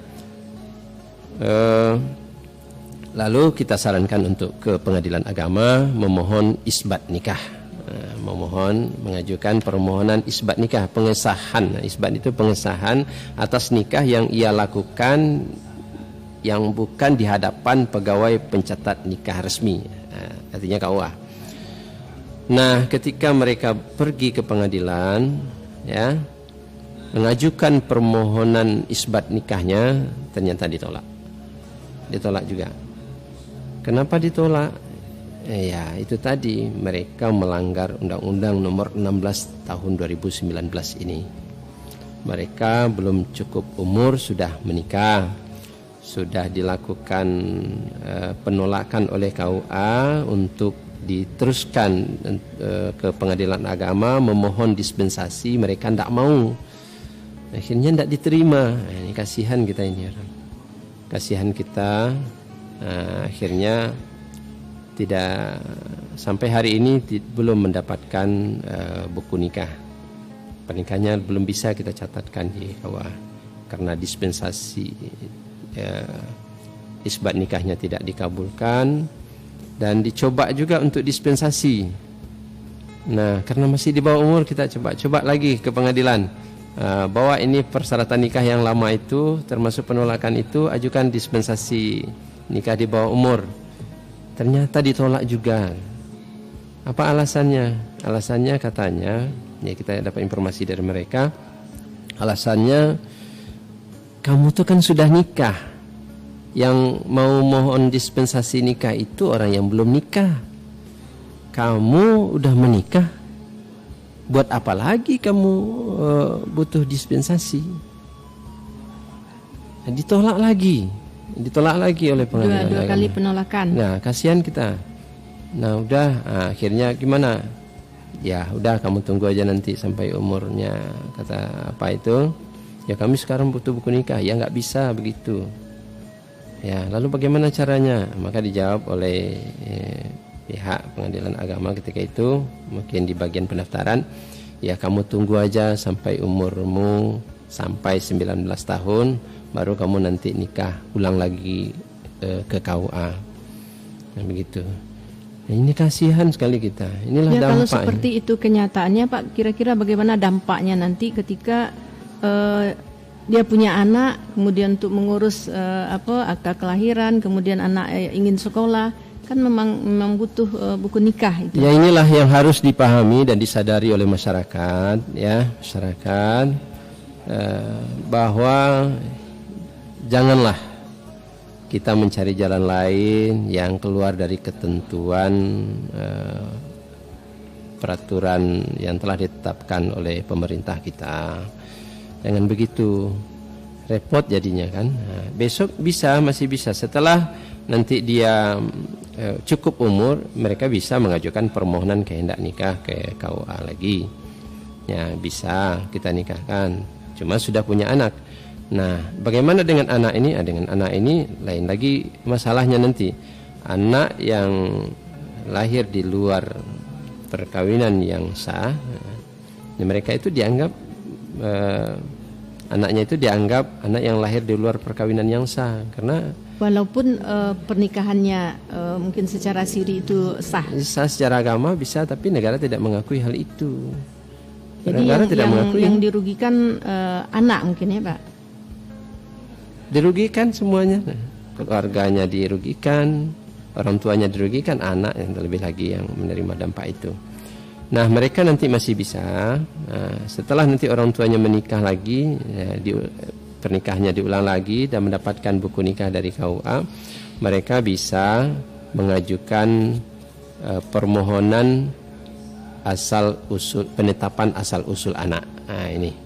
lalu kita sarankan untuk ke pengadilan agama memohon isbat nikah, mengajukan permohonan isbat nikah, pengesahan. Isbat itu pengesahan atas nikah yang ia lakukan yang bukan di hadapan pegawai pencatat nikah resmi, artinya KUA. Nah, ketika mereka pergi ke pengadilan, ya, mengajukan permohonan isbat nikahnya, ternyata ditolak juga. Kenapa ditolak? Ya, itu tadi, mereka melanggar Undang-Undang Nomor 16 Tahun 2019 ini. Mereka belum cukup umur sudah menikah, sudah dilakukan penolakan oleh KUA untuk diteruskan ke pengadilan agama memohon dispensasi, mereka tidak mau. Akhirnya tidak diterima. Ini kasihan kita ini orang. Kasihan kita, akhirnya tidak sampai hari ini belum mendapatkan buku nikah. Pernikahannya belum bisa kita catatkan di KUA karena dispensasi isbat nikahnya tidak dikabulkan, dan dicoba juga untuk dispensasi. Nah, karena masih di bawah umur, kita coba lagi ke pengadilan, bawa ini persyaratan nikah yang lama itu, termasuk penolakan itu, ajukan dispensasi nikah di bawah umur. Ternyata ditolak juga. Apa alasannya? Alasannya katanya, ya kita dapat informasi dari mereka, alasannya kamu tuh kan sudah nikah, yang mau mohon dispensasi nikah itu orang yang belum nikah. Kamu udah menikah, buat apa lagi kamu butuh dispensasi? Ditolak lagi oleh pengadilan. Dua kali penolakan. Nah, kasihan kita. Nah, udah, akhirnya gimana? Ya udah, kamu tunggu aja nanti sampai umurnya, kata apa itu, ya kami sekarang butuh buku nikah. Ya nggak bisa begitu. Ya, lalu bagaimana caranya? Maka dijawab oleh pihak pengadilan agama ketika itu, mungkin di bagian pendaftaran, ya kamu tunggu aja sampai umurmu sampai 19 tahun, baru kamu nanti nikah ulang lagi ke KUA. Nah, begitu. Nah, ini kasihan sekali kita. Inilah dampaknya. Kalau seperti itu kenyataannya, Pak, kira-kira bagaimana dampaknya nanti ketika dia punya anak, kemudian untuk mengurus akta kelahiran, kemudian anak ingin sekolah, kan memang butuh buku nikah itu. Ya, inilah yang harus dipahami dan disadari oleh masyarakat, ya, bahwa janganlah kita mencari jalan lain yang keluar dari ketentuan peraturan yang telah ditetapkan oleh pemerintah kita. Jangan begitu, repot jadinya kan. Nah, besok masih bisa setelah nanti dia cukup umur, mereka bisa mengajukan permohonan kehendak nikah ke KUA lagi. Ya, bisa kita nikahkan. Cuma sudah punya anak. Nah, bagaimana dengan anak ini? Dengan anak ini lain lagi masalahnya nanti. Anak yang lahir di luar perkawinan yang sah, mereka itu dianggap anaknya itu dianggap anak yang lahir di luar perkawinan yang sah, karena walaupun pernikahannya mungkin secara siri itu sah secara agama bisa, tapi negara tidak mengakui hal itu. Jadi negara tidak mengakui. Yang dirugikan anak mungkin ya, Pak? Dirugikan semuanya, keluarganya dirugikan, orang tuanya dirugikan, anak yang terlebih lagi yang menerima dampak itu. Nah, mereka nanti masih bisa, setelah nanti orang tuanya menikah lagi, ya, pernikahannya diulang lagi dan mendapatkan buku nikah dari KUA, mereka bisa mengajukan permohonan penetapan asal usul anak. Nah, ini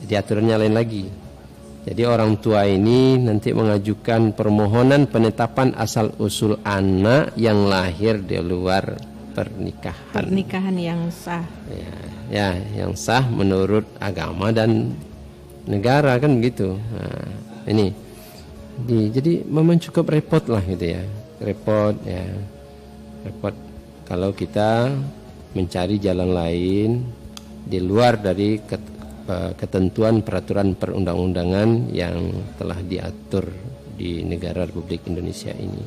diaturnya lain lagi. Jadi orang tua ini nanti mengajukan permohonan penetapan asal usul anak yang lahir di luar pernikahan yang sah. Ya, yang sah menurut agama dan negara, kan begitu. Nah, ini jadi memang cukup repot lah gitu ya. Repot kalau kita mencari jalan lain di luar dari ketentuan peraturan perundang-undangan yang telah diatur di negara Republik Indonesia ini.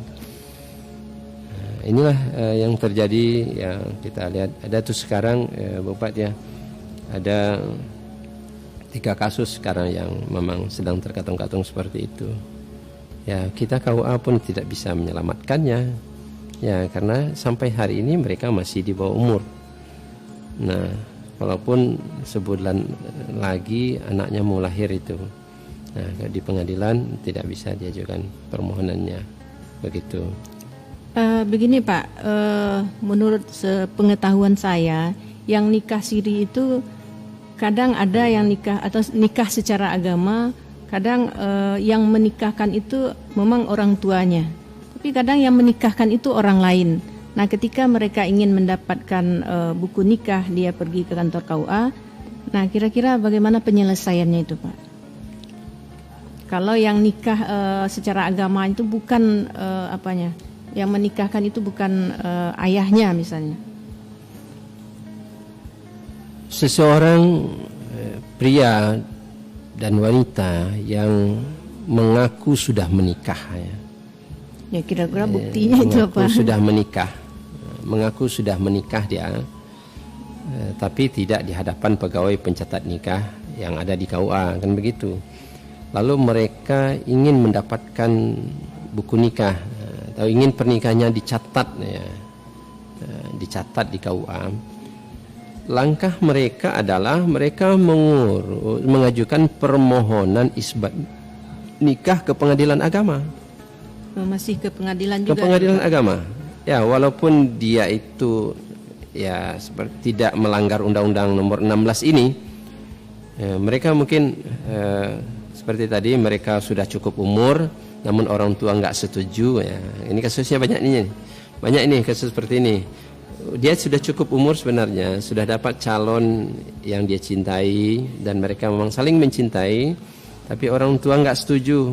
Nah, inilah yang terjadi, yang kita lihat. Ada tuh sekarang Bapak ya, ada 3 kasus sekarang yang memang sedang terkatung-katung seperti itu. Ya, kita KUA pun tidak bisa menyelamatkannya. Ya, karena sampai hari ini mereka masih di bawah umur. Nah, walaupun sebulan lagi anaknya mau lahir itu. Nah, di pengadilan tidak bisa diajukan permohonannya. Begitu. Begini Pak, menurut sepengetahuan saya, yang nikah siri itu kadang ada yang nikah atau nikah secara agama, kadang yang menikahkan itu memang orang tuanya, tapi kadang yang menikahkan itu orang lain. Nah, ketika mereka ingin mendapatkan buku nikah, dia pergi ke kantor KUA. Nah, kira-kira bagaimana penyelesaiannya itu Pak? Kalau yang nikah secara agama itu bukan yang menikahkan itu bukan ayahnya misalnya. Seseorang pria dan wanita yang mengaku sudah menikah, ya kira-kira buktinya itu apa? Mengaku sudah menikah dia, tapi tidak di hadapan pegawai pencatat nikah yang ada di KUA, kan begitu. Lalu mereka ingin mendapatkan buku nikah atau ingin pernikahannya dicatat, dicatat di KUA. Langkah mereka adalah mereka mengajukan permohonan isbat nikah ke pengadilan agama. Masih ke pengadilan juga. Ke pengadilan agama. Ya, walaupun dia itu ya seperti tidak melanggar Undang-Undang Nomor 16 ini, mereka mungkin seperti tadi mereka sudah cukup umur, namun orang tua nggak setuju. Ya, ini kasusnya banyak ini kasus seperti ini. Dia sudah cukup umur sebenarnya, sudah dapat calon yang dia cintai dan mereka memang saling mencintai, tapi orang tua nggak setuju,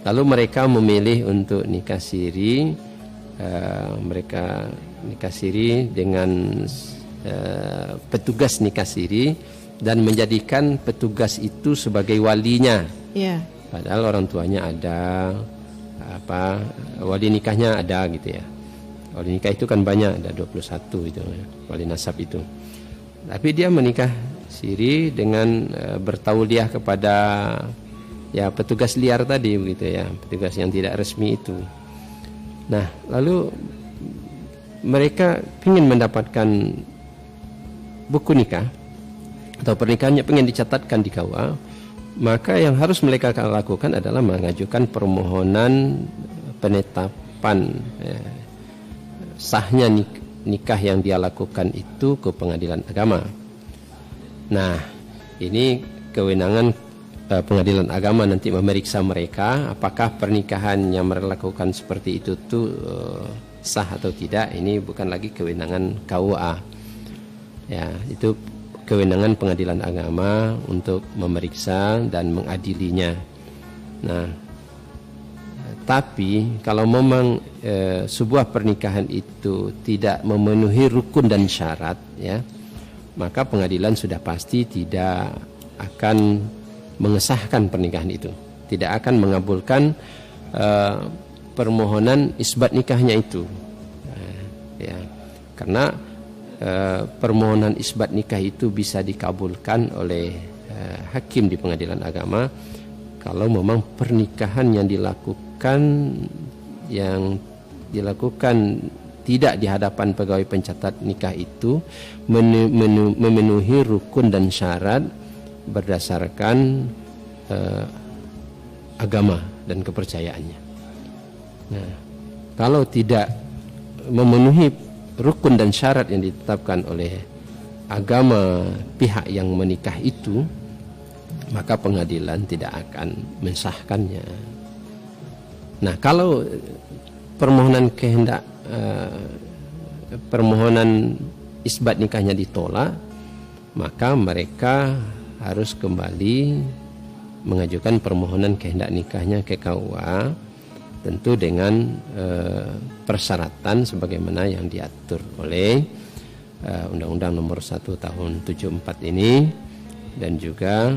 Lalu mereka memilih untuk nikah siri, mereka nikah siri dengan petugas nikah siri dan menjadikan petugas itu sebagai walinya. Yeah. Padahal orang tuanya ada. Wali nikahnya ada gitu ya. Wali nikah itu kan banyak, ada 21 itu wali nasab itu. Tapi dia menikah siri dengan bertauliah kepada ya petugas liar tadi begitu ya, petugas yang tidak resmi itu. Nah, lalu mereka ingin mendapatkan buku nikah atau pernikahannya ingin dicatatkan di KUA. Maka yang harus mereka lakukan adalah mengajukan permohonan penetapan sahnya nikah yang dia lakukan itu ke pengadilan agama. Nah, ini kewenangan pengadilan agama nanti memeriksa mereka apakah pernikahan yang mereka lakukan seperti itu tuh sah atau tidak. Ini bukan lagi kewenangan KUA. Ya, itu kewenangan pengadilan agama untuk memeriksa dan mengadilinya. Nah, tapi kalau memang sebuah pernikahan itu tidak memenuhi rukun dan syarat, ya, maka pengadilan sudah pasti tidak akan mengesahkan pernikahan itu, tidak akan mengabulkan permohonan isbat nikahnya itu, ya, karena permohonan isbat nikah itu bisa dikabulkan oleh hakim di pengadilan agama kalau memang pernikahan yang dilakukan tidak di hadapan pegawai pencatat nikah itu memenuhi rukun dan syarat berdasarkan agama dan kepercayaannya. Nah, kalau tidak memenuhi rukun dan syarat yang ditetapkan oleh agama pihak yang menikah itu, maka pengadilan tidak akan mensahkannya. Nah, kalau permohonan isbat nikahnya ditolak, maka mereka harus kembali mengajukan permohonan kehendak nikahnya ke KUA, tentu dengan persyaratan sebagaimana yang diatur oleh Undang-Undang Nomor 1 Tahun 74 ini dan juga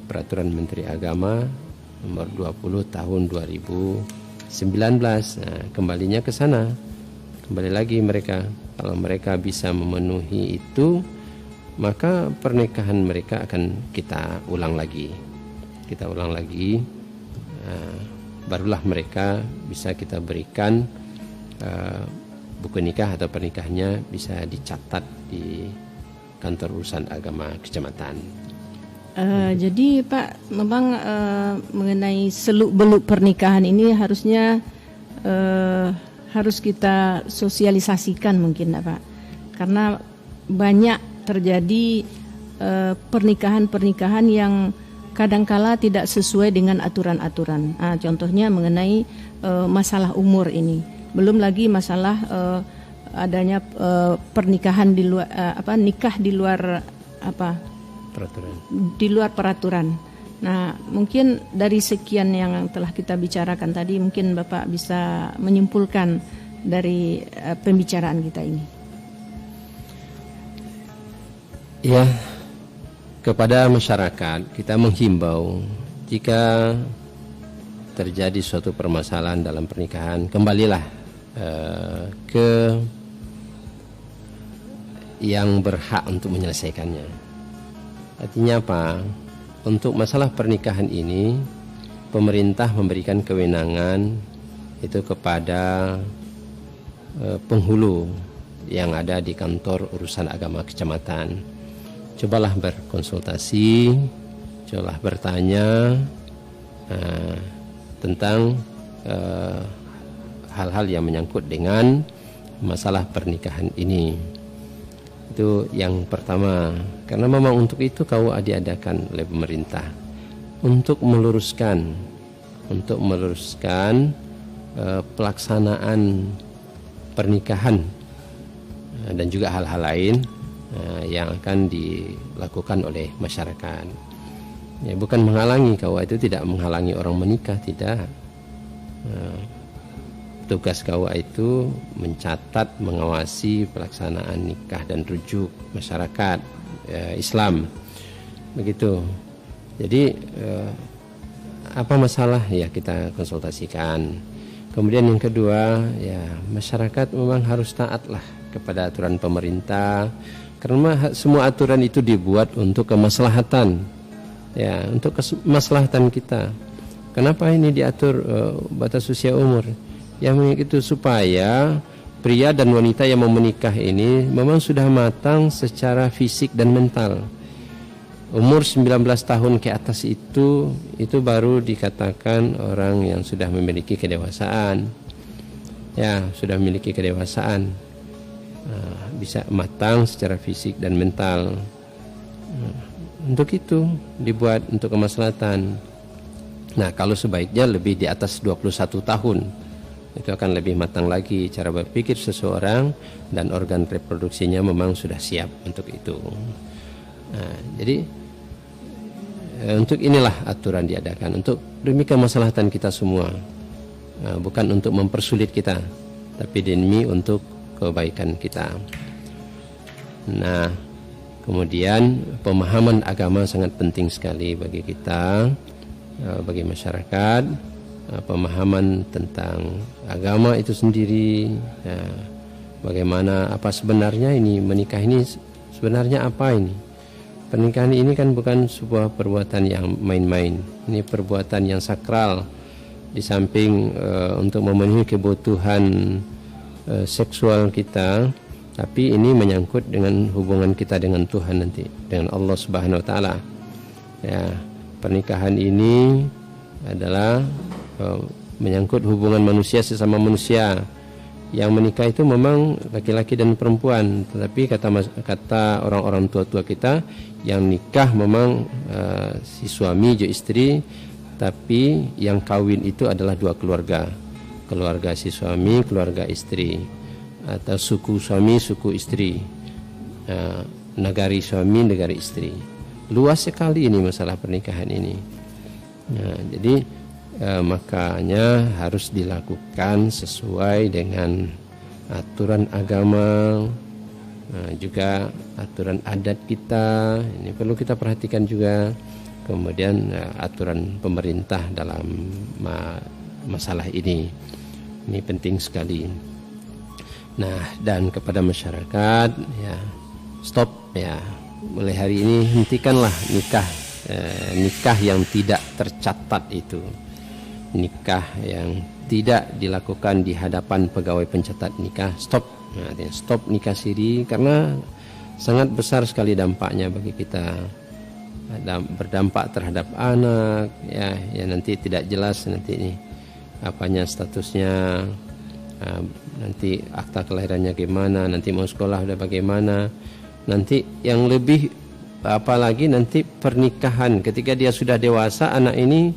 Peraturan Menteri Agama Nomor 20 Tahun 2019. Nah, kembalinya ke sana. Kembali lagi mereka, kalau mereka bisa memenuhi itu, maka pernikahan mereka akan kita ulang lagi. kita ulang lagi, barulah mereka bisa kita berikan buku nikah atau pernikahannya bisa dicatat di kantor urusan agama kecamatan. Jadi Pak, memang mengenai seluk-beluk pernikahan ini harusnya harus kita sosialisasikan mungkin Pak, karena banyak terjadi pernikahan-pernikahan yang kadangkala tidak sesuai dengan aturan-aturan. Contohnya mengenai masalah umur ini, belum lagi masalah adanya pernikahan di luar nikah di luar Peraturan. di luar peraturan. Nah, mungkin dari sekian yang telah kita bicarakan tadi, mungkin Bapak bisa menyimpulkan dari pembicaraan kita ini. Ya, kepada masyarakat kita menghimbau jika terjadi suatu permasalahan dalam pernikahan, kembalilah ke yang berhak untuk menyelesaikannya. Artinya apa? Untuk masalah pernikahan ini, pemerintah memberikan kewenangan itu kepada penghulu yang ada di kantor urusan agama kecamatan. Cobalah berkonsultasi, cobalah bertanya tentang hal-hal yang menyangkut dengan masalah pernikahan ini. Itu yang pertama, karena memang untuk itu KUA diadakan oleh pemerintah untuk meluruskan pelaksanaan pernikahan dan juga hal-hal lain yang akan dilakukan oleh masyarakat. Ya, bukan menghalangi, KUA itu tidak menghalangi orang menikah, tidak. Tugas KUA itu mencatat, mengawasi pelaksanaan nikah dan rujuk masyarakat Islam, begitu. Jadi apa masalah ya kita konsultasikan. Kemudian yang kedua, ya masyarakat memang harus taatlah kepada aturan pemerintah, karena semua aturan itu dibuat untuk kemaslahatan, ya untuk kemaslahatan kita. Kenapa ini diatur batas usia umur? Yang itu supaya pria dan wanita yang mau menikah ini memang sudah matang secara fisik dan mental. Umur 19 tahun ke atas itu baru dikatakan orang yang sudah memiliki kedewasaan. Ya, sudah memiliki kedewasaan. Bisa matang secara fisik dan mental. Untuk itu dibuat untuk kemaslahatan. Nah, kalau sebaiknya lebih di atas 21 tahun. Itu akan lebih matang lagi cara berpikir seseorang dan organ reproduksinya memang sudah siap untuk itu. Nah, jadi untuk inilah aturan diadakan untuk demi kemaslahatan kita semua, bukan untuk mempersulit kita, tapi demi untuk kebaikan kita. Nah, kemudian pemahaman agama sangat penting sekali bagi kita, bagi masyarakat. Pemahaman tentang agama itu sendiri, ya, bagaimana apa sebenarnya ini menikah ini sebenarnya apa ini? Pernikahan ini kan bukan sebuah perbuatan yang main-main, ini perbuatan yang sakral. Di samping untuk memenuhi kebutuhan seksual kita, tapi ini menyangkut dengan hubungan kita dengan Tuhan nanti, dengan Allah Subhanahu Wa Taala. Ya, pernikahan ini adalah menyangkut hubungan manusia sesama manusia. Yang menikah itu memang laki-laki dan perempuan, tetapi kata orang-orang tua-tua kita, yang nikah memang si suami jo istri, tapi yang kawin itu adalah dua keluarga, keluarga si suami, keluarga istri, atau suku suami, suku istri, negari suami, negari istri. Luas sekali ini masalah pernikahan ini. Nah, jadi makanya harus dilakukan sesuai dengan aturan agama, juga aturan adat kita. Ini perlu kita perhatikan juga. Kemudian aturan pemerintah dalam masalah ini penting sekali. Nah, dan kepada masyarakat, ya stop ya, mulai hari ini hentikanlah nikah nikah yang tidak tercatat itu, nikah yang tidak dilakukan di hadapan pegawai pencatat nikah, stop. Nah, stop nikah siri, karena sangat besar sekali dampaknya bagi kita. Berdampak terhadap anak, ya nanti tidak jelas nanti ini apanya statusnya, nanti akta kelahirannya gimana, nanti mau sekolah udah bagaimana, nanti yang lebih apalagi nanti pernikahan ketika dia sudah dewasa, anak ini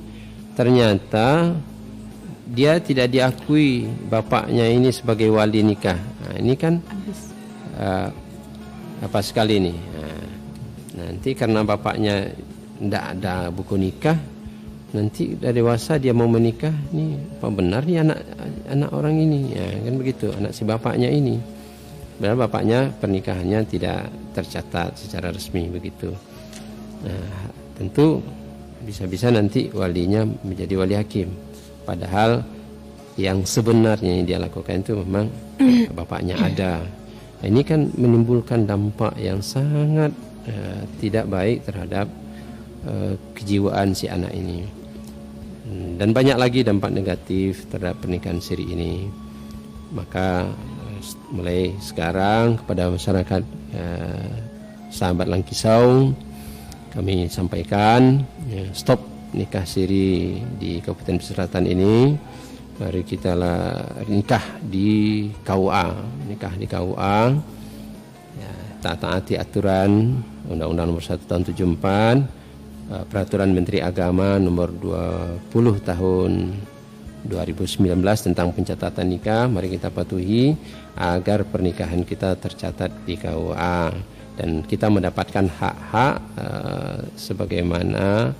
ternyata dia tidak diakui bapaknya ini sebagai wali nikah. Nah, ini kan apa sekali nih. Nanti karena bapaknya tidak ada buku nikah, nanti udah dewasa dia mau menikah, nih apa benar nih anak orang ini, ya kan begitu, anak si bapaknya ini. Padahal bapaknya pernikahannya tidak tercatat secara resmi begitu. Nah, tentu bisa-bisa nanti walinya menjadi wali hakim, padahal yang sebenarnya yang dia lakukan itu memang bapaknya ada. Nah, ini kan menimbulkan dampak yang sangat tidak baik terhadap kejiwaan si anak ini, dan banyak lagi dampak negatif terhadap pernikahan siri ini. Maka mulai sekarang kepada masyarakat sahabat Langkisau kami sampaikan, stop nikah siri di Kabupaten Pesisir Selatan ini. Mari kita nikah di KUA, taati aturan Undang-Undang Nomor 1 Tahun 74, Peraturan Menteri Agama Nomor 20 Tahun 2019 tentang pencatatan nikah. Mari kita patuhi agar pernikahan kita tercatat di KUA dan kita mendapatkan hak-hak sebagaimana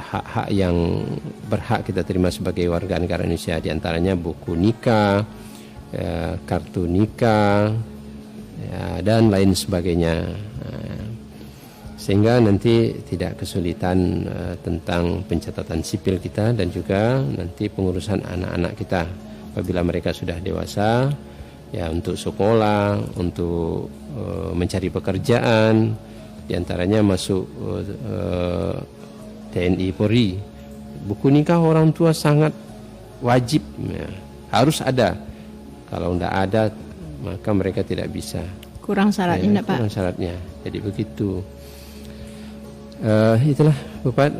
hak-hak yang berhak kita terima sebagai warga negara Indonesia, diantaranya buku nikah, kartu nikah, dan lain sebagainya, sehingga nanti tidak kesulitan tentang pencatatan sipil kita dan juga nanti pengurusan anak-anak kita apabila mereka sudah dewasa, ya untuk sekolah, untuk mencari pekerjaan, diantaranya masuk TNI Polri. Buku nikah orang tua sangat wajib, ya, harus ada. Kalau tidak ada maka mereka tidak bisa. Kurang syaratnya, Pak. Kurang syaratnya. Jadi begitu. Itulah Bapak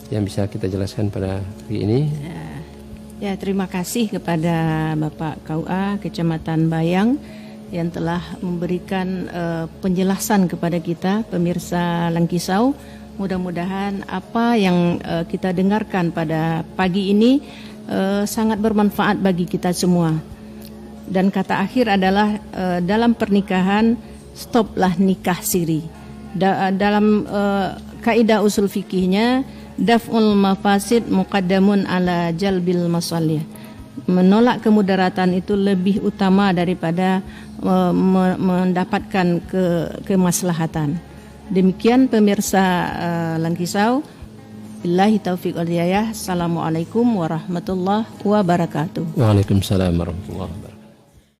yang bisa kita jelaskan pada hari ini. Ya, terima kasih kepada Bapak KUA Kecamatan Bayang yang telah memberikan penjelasan kepada kita pemirsa Langkisau. Mudah-mudahan apa yang kita dengarkan pada pagi ini sangat bermanfaat bagi kita semua. Dan kata akhir adalah dalam pernikahan stoplah nikah siri. Dalam kaidah usul fikihnya, daf'ul mafasid muqaddamun ala jalbil masalih. Menolak kemudaratan itu lebih utama daripada mendapatkan kemaslahatan. Demikian pemirsa Langkisau. Billahi taufiq wal hidayah. Assalamualaikum warahmatullahi wabarakatuh. Waalaikumsalam warahmatullahi wabarakatuh.